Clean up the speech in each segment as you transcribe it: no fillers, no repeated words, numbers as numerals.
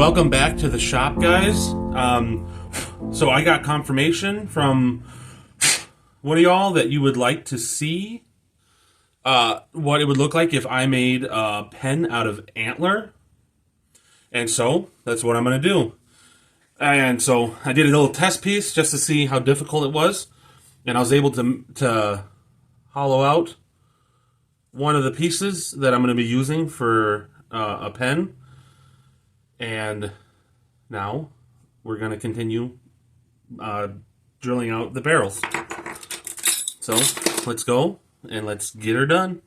Welcome back to the shop, guys. So I got confirmation from one of y'all that you would like to see what it would look like if I made a pen out of antler. And so that's what I'm going to do. And so I did a little test piece just to see how difficult it was. And I was able to hollow out one of the pieces that I'm going to be using for a pen. And now we're going to continue drilling out the barrels. So let's go and let's get her done.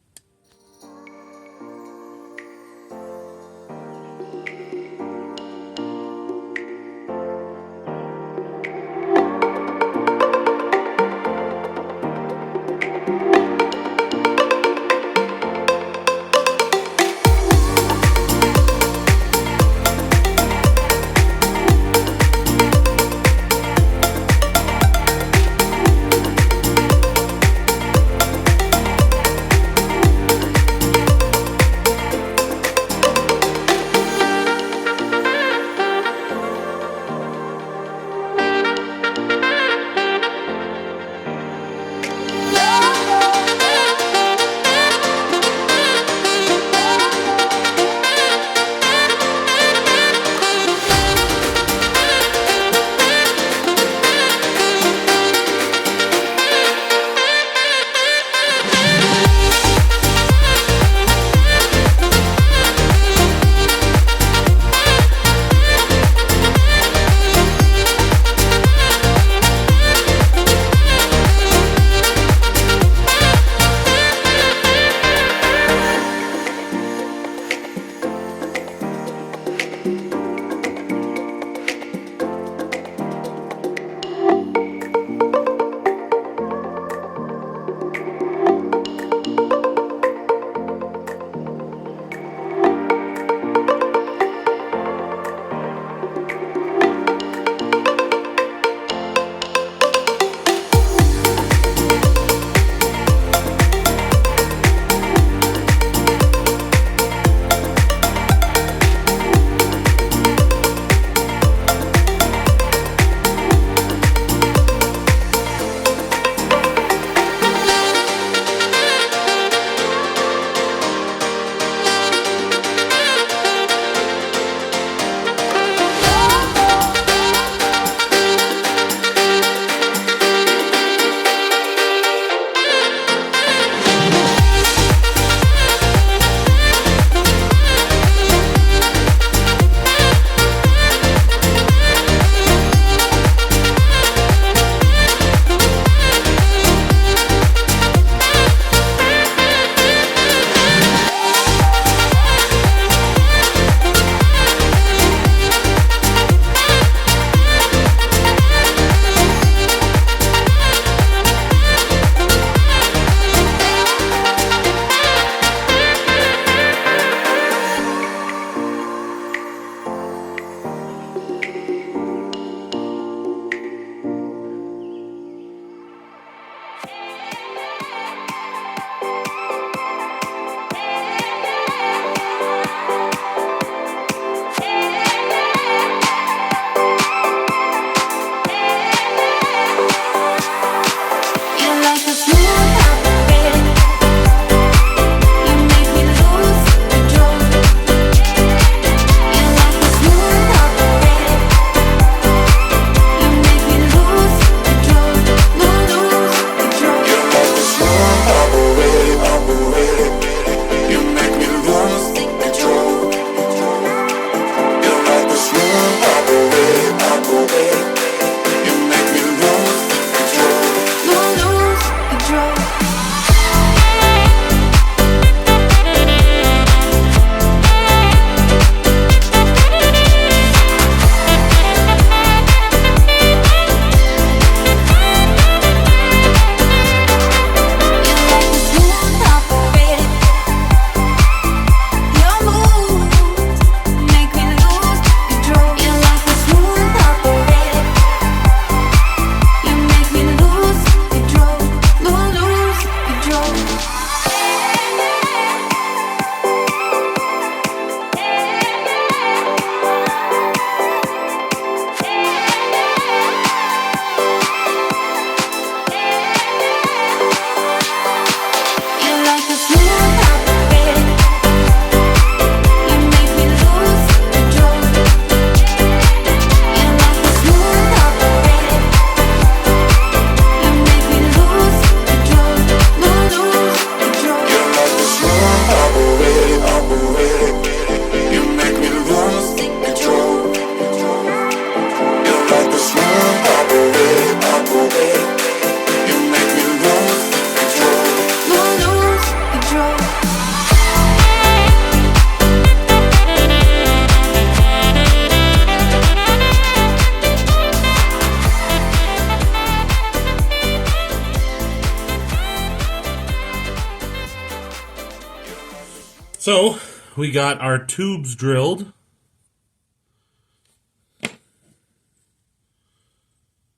So we got our tubes drilled.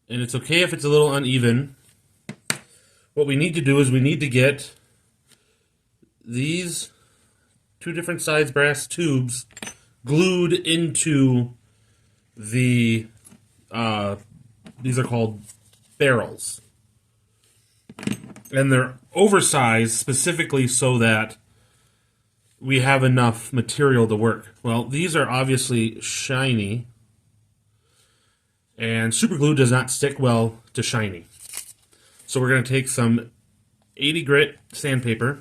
And it's okay if it's a little uneven. What we need to do is we need to get these 2 different size brass tubes glued into the, these are called barrels. And they're oversized specifically so that we have enough material to work. Well, these are obviously shiny. And super glue does not stick well to shiny. So we're going to take some 80 grit sandpaper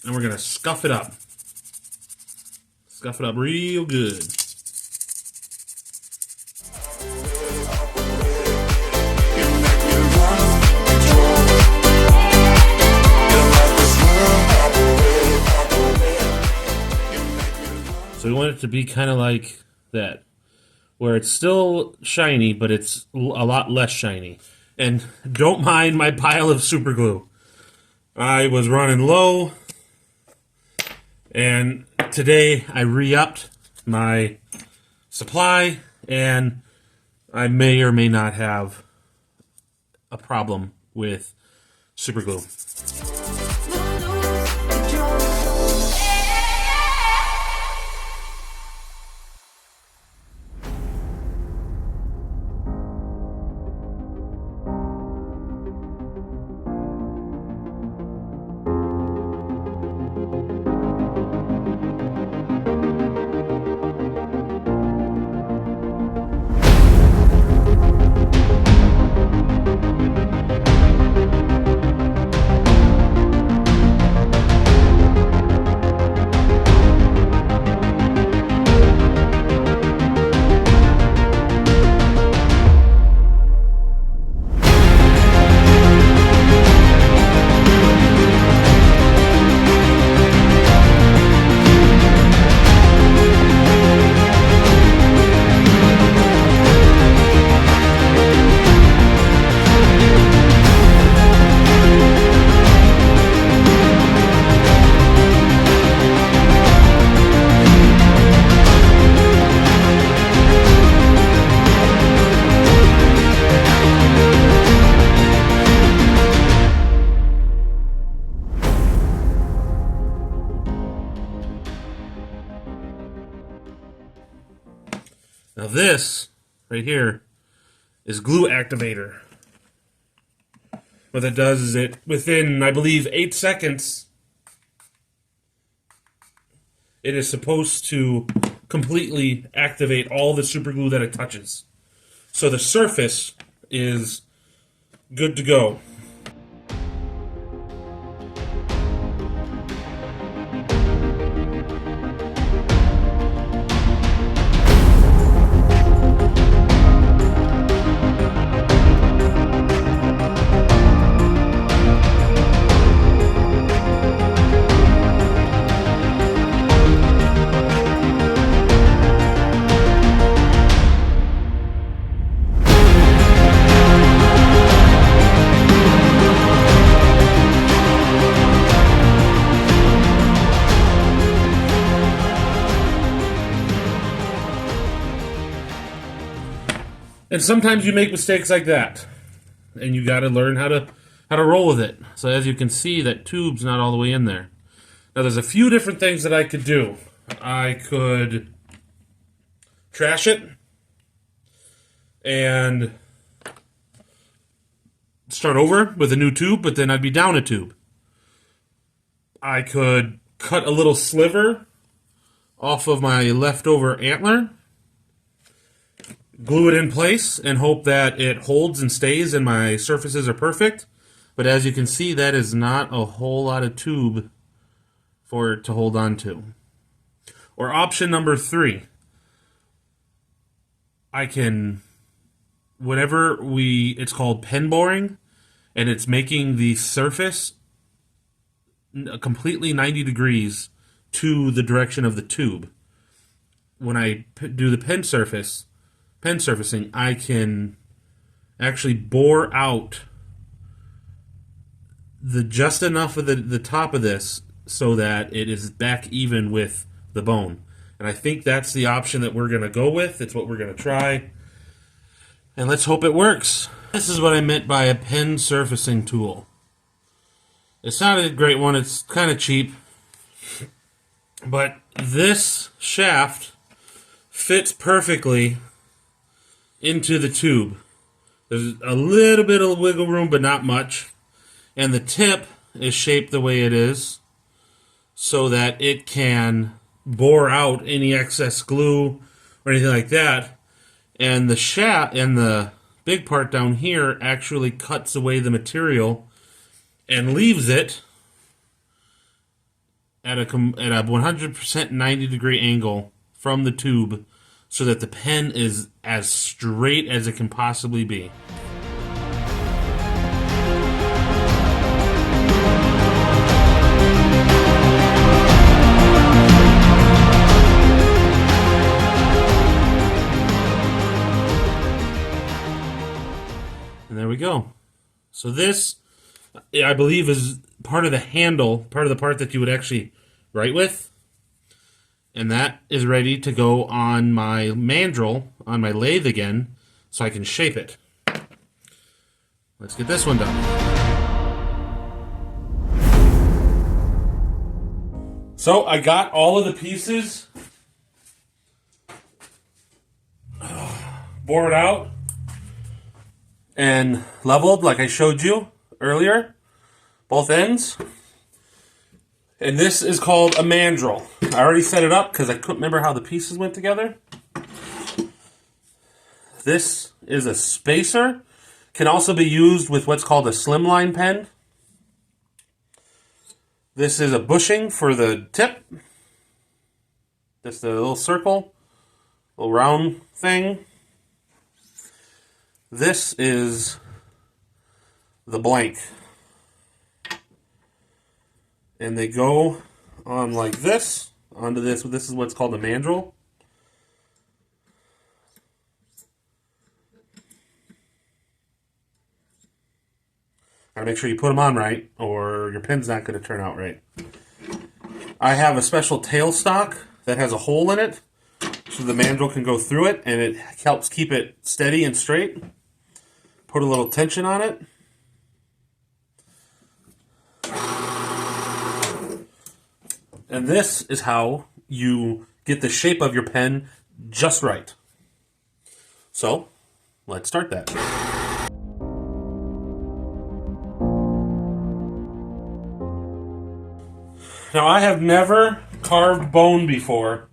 and we're going to scuff it up. Scuff it up real good. So we want it to be kind of like that, where it's still shiny, but it's a lot less shiny. And don't mind my pile of super glue. I was running low, and today I re-upped my supply, and I may or may not have a problem with super glue. Now this, right here, is glue activator. What that does is it, within, I believe, 8 seconds, it is supposed to completely activate all the super glue that it touches. So the surface is good to go. And sometimes you make mistakes like that, and you got to learn how to roll with it. So as you can see, that tube's not all the way in there. Now there's a few different things that I could do. I could trash it and start over with a new tube, but then I'd be down a tube. I could cut a little sliver off of my leftover antler, glue it in place, and hope that it holds and stays and my surfaces are perfect. But as you can see, that is not a whole lot of tube for it to hold on to. Or option number 3, I can, it's called pen boring, and it's making the surface completely 90 degrees to the direction of the tube. When I do the pen surfacing, I can actually bore out just enough of the top of this so that it is back even with the bone. And I think that's the option that we're going to go with. It's what we're going to try. And let's hope it works. This is what I meant by a pen surfacing tool. It's not a great one. It's kind of cheap. But this shaft fits perfectly into the tube. There's a little bit of wiggle room, but not much. And the tip is shaped the way it is so that it can bore out any excess glue or anything like that. And the shaft and the big part down here actually cuts away the material and leaves it at a 100% 90-degree angle from the tube so that the pen is as straight as it can possibly be. And there we go. So this, I believe, is part of the handle, part of the part that you would actually write with. And that is ready to go on my mandrel, on my lathe again, so I can shape it. Let's get this one done. So I got all of the pieces bored out and leveled like I showed you earlier, both ends. And this is called a mandrel. I already set it up because I couldn't remember how the pieces went together. This is a spacer. Can also be used with what's called a slimline pen. This is a bushing for the tip. Just a little circle, little round thing. This is the blank. And they go on like this, onto this. This is what's called a mandrel. Gotta make sure you put them on right, or your pen's not going to turn out right. I have a special tailstock that has a hole in it, so the mandrel can go through it, and it helps keep it steady and straight. Put a little tension on it. And this is how you get the shape of your pen just right. So, let's start that. Now, I have never carved bone before,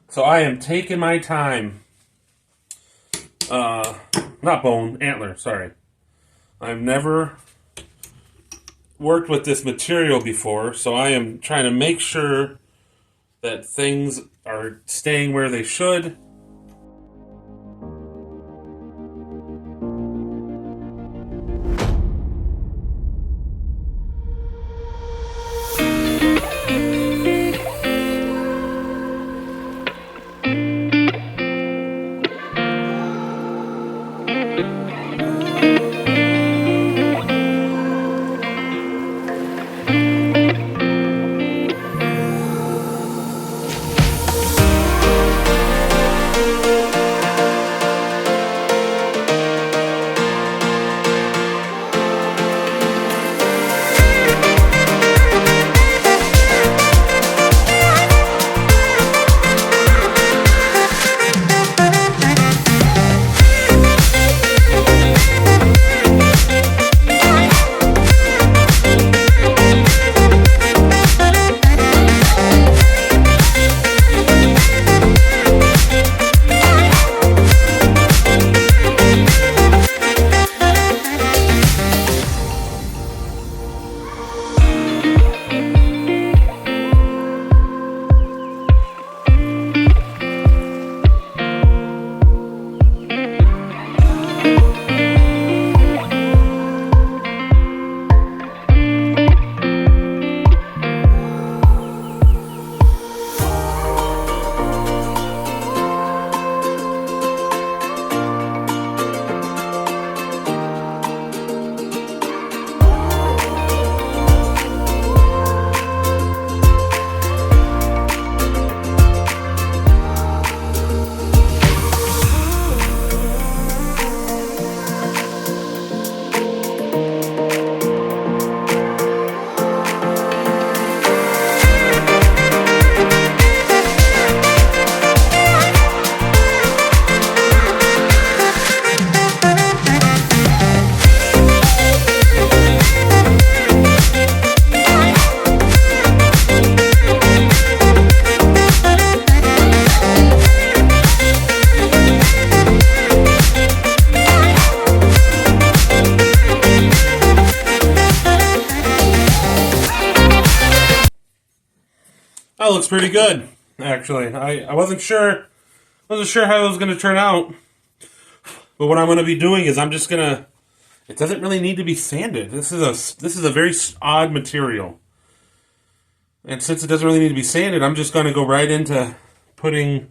so I am taking my time. Not bone, antler, sorry. I've never worked with this material before, so I am trying to make sure that things are staying where they should. looks pretty good, actually. I wasn't sure how it was going to turn out. But what I'm going to be doing is I'm just going to... It doesn't really need to be sanded. This is a very odd material. And since it doesn't really need to be sanded, I'm just going to go right into putting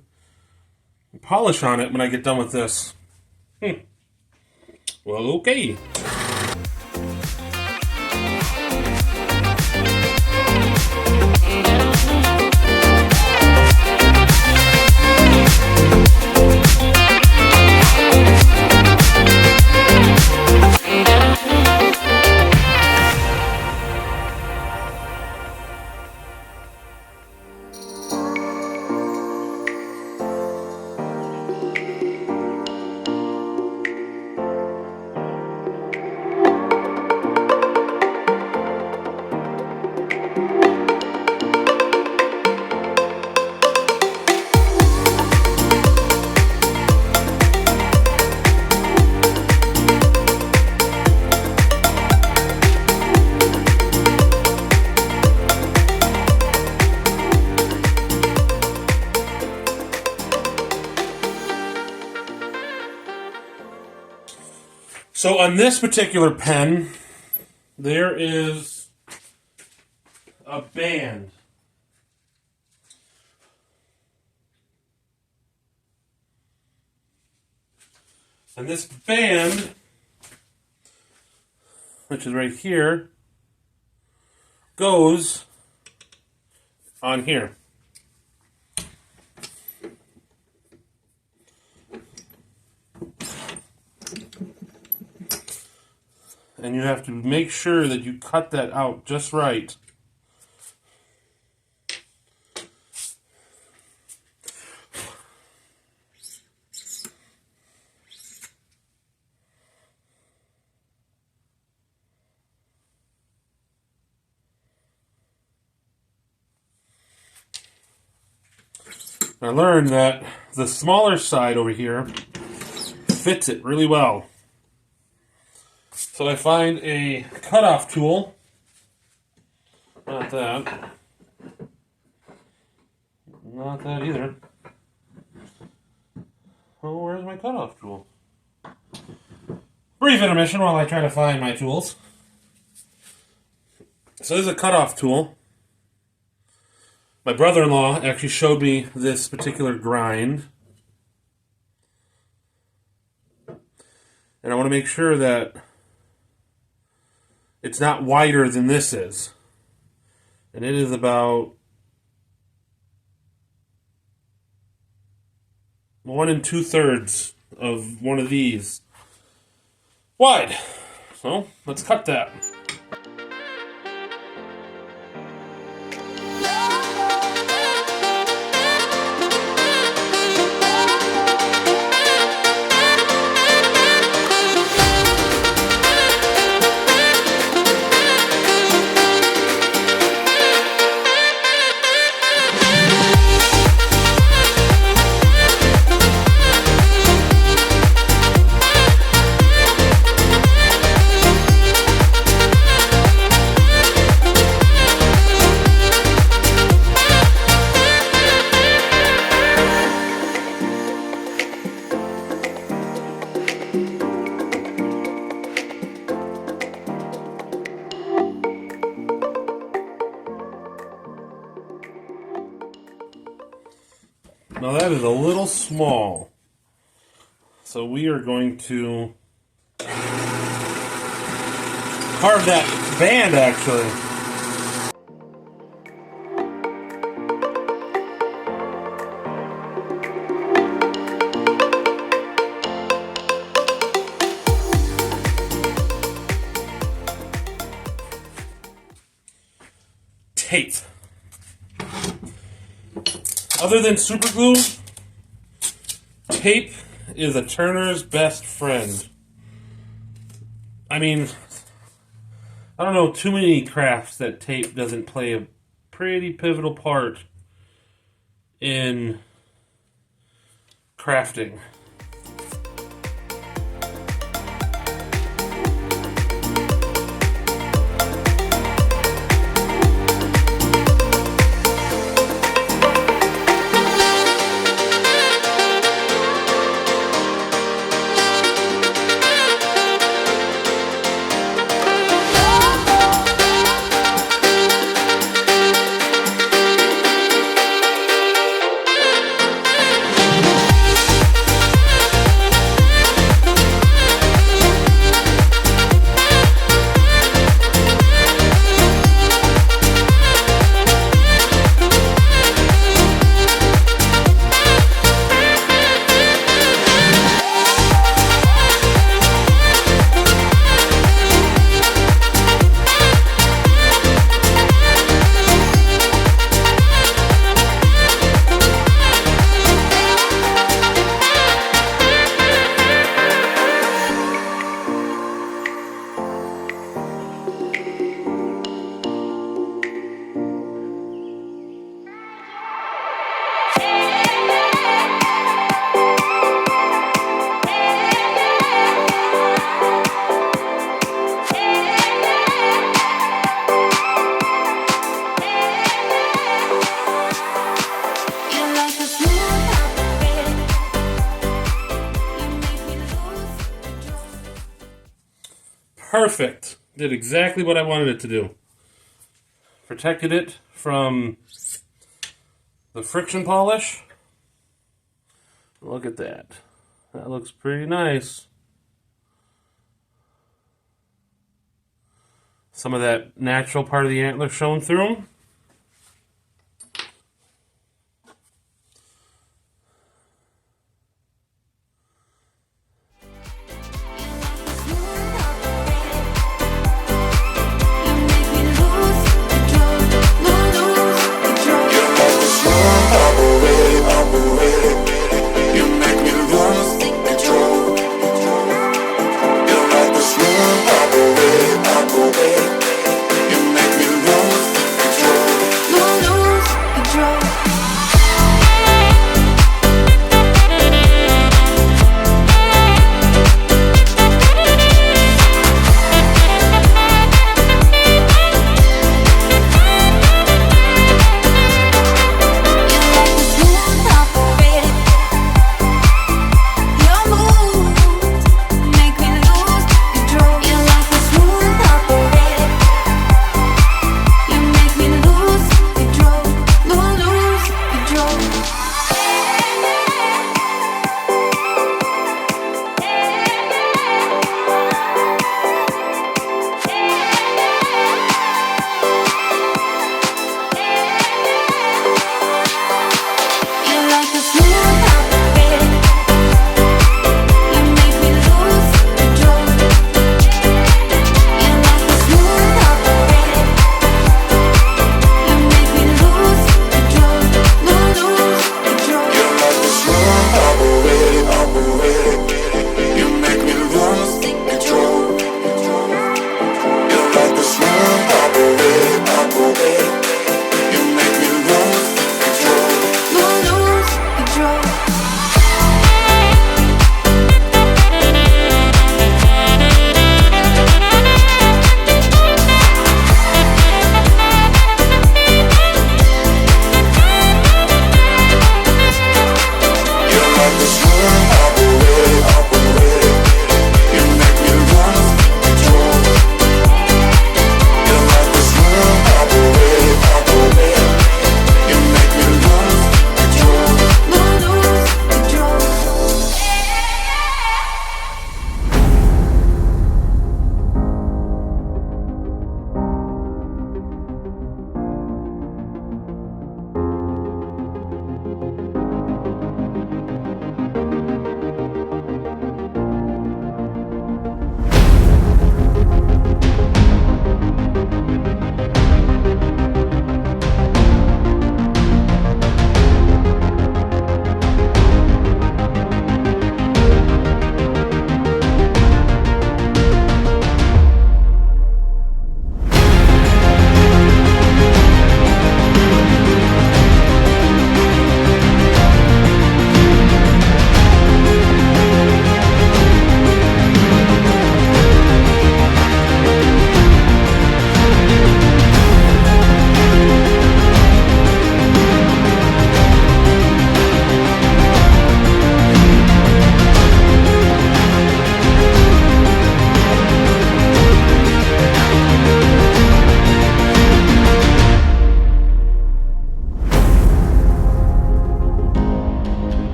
polish on it when I get done with this. Well, okay. So on this particular pen, there is a band. And this band, which is right here, goes on here. And you have to make sure that you cut that out just right. I learned that the smaller side over here fits it really well. So I find a cutoff tool, not that either. Oh, where's my cutoff tool? Brief intermission while I try to find my tools. So this is a cutoff tool. My brother-in-law actually showed me this particular grind. And I want to make sure that it's not wider than this is. And it is about 1 2/3 of one of these wide. So let's cut that. Now that is a little small, so we are going to carve that band actually. Tape. Other than super glue, tape is a turner's best friend. I mean, I don't know too many crafts that tape doesn't play a pretty pivotal part in crafting. perfect. Did exactly what I wanted it to do. Protected it from the friction polish. Look at that. That looks pretty nice. Some of that natural part of the antler showing through.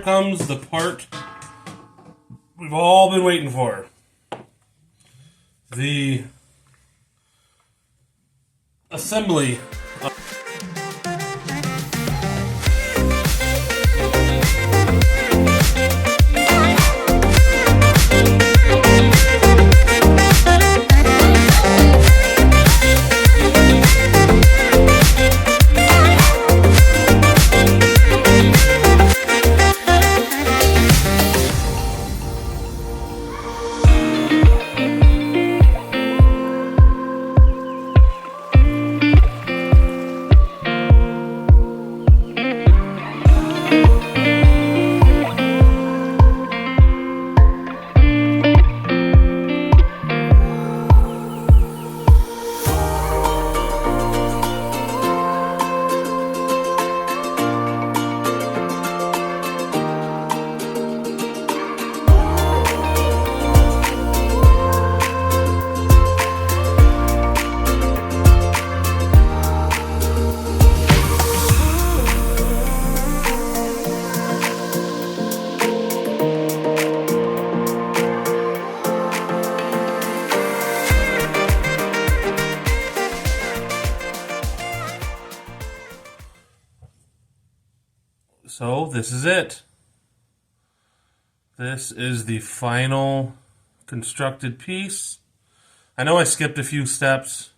comes the part we've all been waiting for. The assembly. So this is it. This is the final constructed piece. I know I skipped a few steps,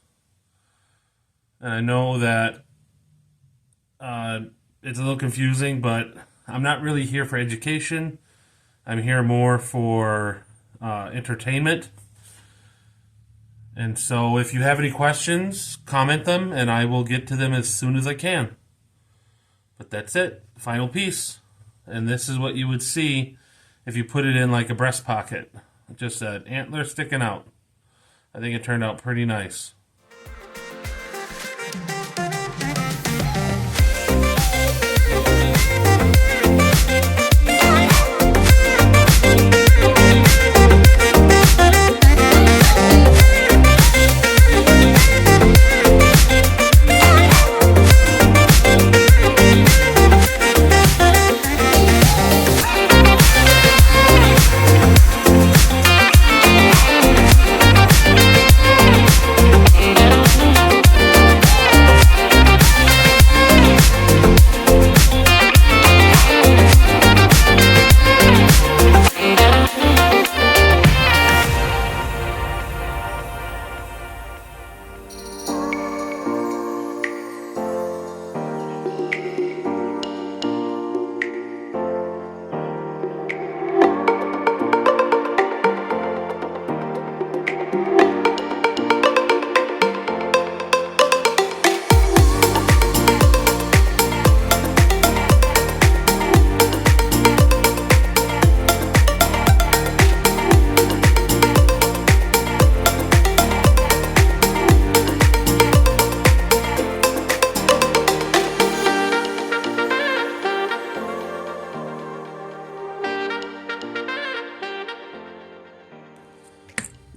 and I know that it's a little confusing, but I'm not really here for education. I'm here more for entertainment. And so if you have any questions, comment them, and I will get to them as soon as I can. But that's it. Final piece. And this is what you would see if you put it in like a breast pocket. Just an antler sticking out. I think it turned out pretty nice.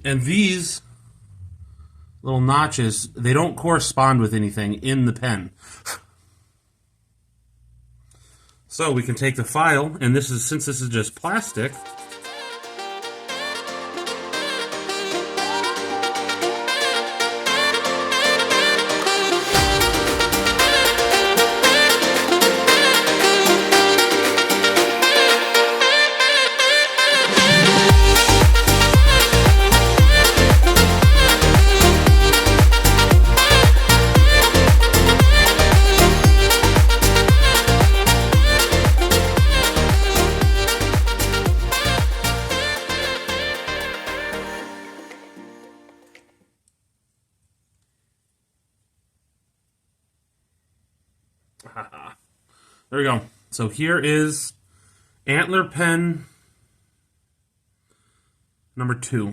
And these little notches, they don't correspond with anything in the pen. So we can take the file, and this is, since this is just plastic, there we go. So here is antler pen number 2. I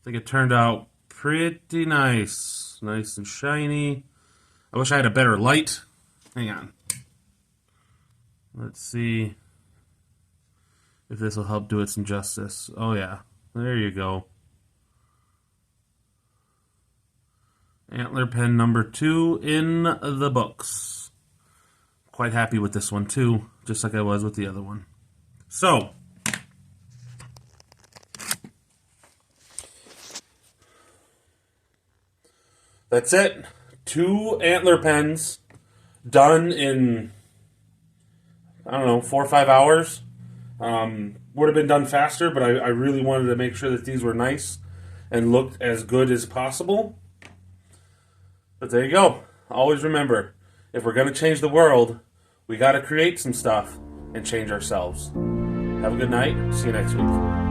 think it turned out pretty nice. Nice and shiny. I wish I had a better light. Hang on. Let's see if this will help do it some justice. Oh yeah, there you go. Antler pen number 2 in the books. quite happy with this one too, just like I was with the other one. So, that's it. 2 antler pens done in, I don't know, 4 or 5 hours. Would have been done faster, but I really wanted to make sure that these were nice and looked as good as possible. But there you go. Always remember, if we're going to change the world, we got to create some stuff and change ourselves. Have a good night. See you next week.